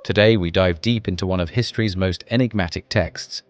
Today we dive deep into one of history's most enigmatic texts,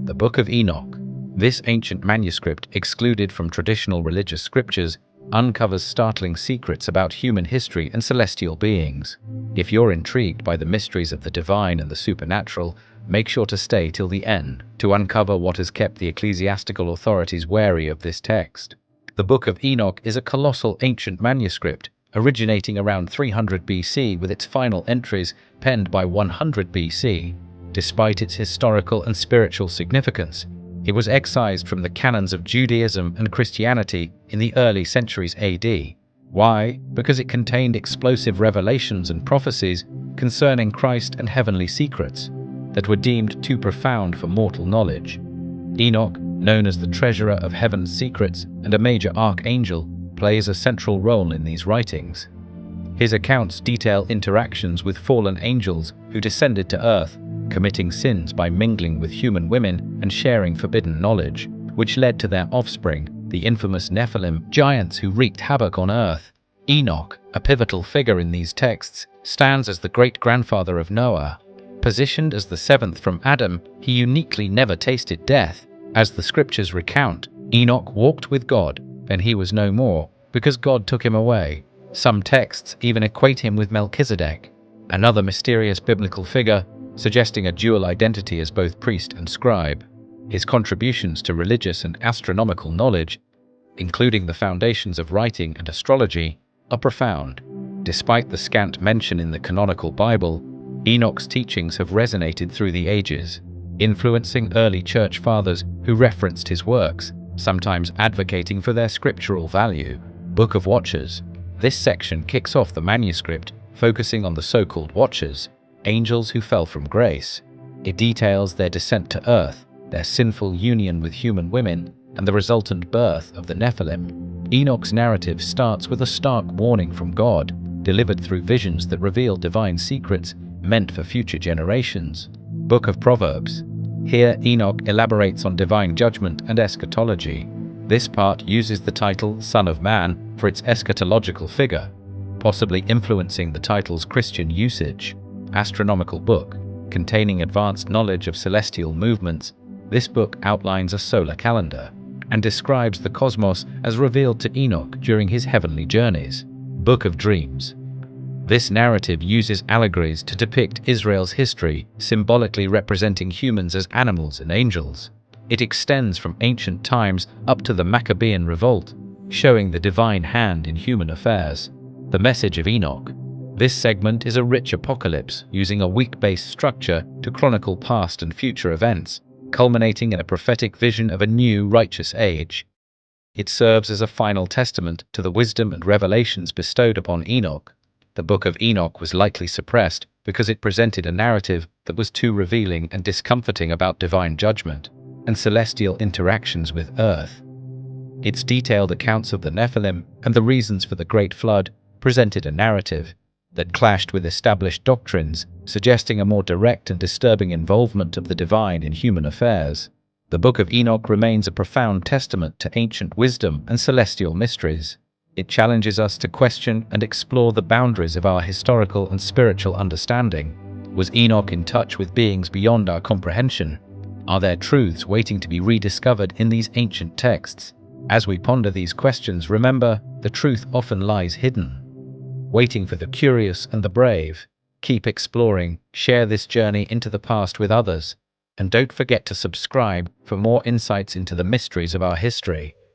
the Book of Enoch. This ancient manuscript, excluded from traditional religious scriptures, uncovers startling secrets about human history and celestial beings. If you're intrigued by the mysteries of the divine and the supernatural, make sure to stay till the end to uncover what has kept the ecclesiastical authorities wary of this text. The Book of Enoch is a colossal ancient manuscript, originating around 300 BC with its final entries penned by 100 BC. Despite its historical and spiritual significance, it was excised from the canons of Judaism and Christianity in the early centuries AD. Why? Because it contained explosive revelations and prophecies concerning Christ and heavenly secrets that were deemed too profound for mortal knowledge. Enoch, known as the treasurer of heaven's secrets and a major archangel, plays a central role in these writings. His accounts detail interactions with fallen angels who descended to earth, committing sins by mingling with human women and sharing forbidden knowledge, which led to their offspring, the infamous Nephilim, giants who wreaked havoc on earth. Enoch, a pivotal figure in these texts, stands as the great-grandfather of Noah. Positioned as the seventh from Adam, he uniquely never tasted death. As the scriptures recount, Enoch walked with God, then he was no more, because God took him away. Some texts even equate him with Melchizedek, another mysterious biblical figure, suggesting a dual identity as both priest and scribe. His contributions to religious and astronomical knowledge, including the foundations of writing and astrology, are profound. Despite the scant mention in the canonical Bible, Enoch's teachings have resonated through the ages, influencing early church fathers who referenced his works, sometimes advocating for their scriptural value. Book of Watchers. This section kicks off the manuscript, focusing on the so-called Watchers, angels who fell from grace. It details their descent to earth, their sinful union with human women, and the resultant birth of the Nephilim. Enoch's narrative starts with a stark warning from God, delivered through visions that reveal divine secrets meant for future generations. Book of Proverbs. Here Enoch elaborates on divine judgment and eschatology. This part uses the title Son of Man for its eschatological figure, possibly influencing the title's Christian usage. Astronomical book. Containing advanced knowledge of celestial movements, this book outlines a solar calendar and describes the cosmos as revealed to Enoch during his heavenly journeys. Book of Dreams. This narrative uses allegories to depict Israel's history, symbolically representing humans as animals and angels. It extends from ancient times up to the Maccabean revolt, showing the divine hand in human affairs. The message of Enoch. This segment is a rich apocalypse, using a week-based structure to chronicle past and future events, culminating in a prophetic vision of a new righteous age. It serves as a final testament to the wisdom and revelations bestowed upon Enoch. The Book of Enoch was likely suppressed because it presented a narrative that was too revealing and discomforting about divine judgment and celestial interactions with earth. Its detailed accounts of the Nephilim and the reasons for the Great Flood presented a narrative that clashed with established doctrines, suggesting a more direct and disturbing involvement of the divine in human affairs. The Book of Enoch remains a profound testament to ancient wisdom and celestial mysteries. It challenges us to question and explore the boundaries of our historical and spiritual understanding. Was Enoch in touch with beings beyond our comprehension? Are there truths waiting to be rediscovered in these ancient texts? As we ponder these questions, remember, the truth often lies hidden, waiting for the curious and the brave. Keep exploring, share this journey into the past with others, and don't forget to subscribe for more insights into the mysteries of our history.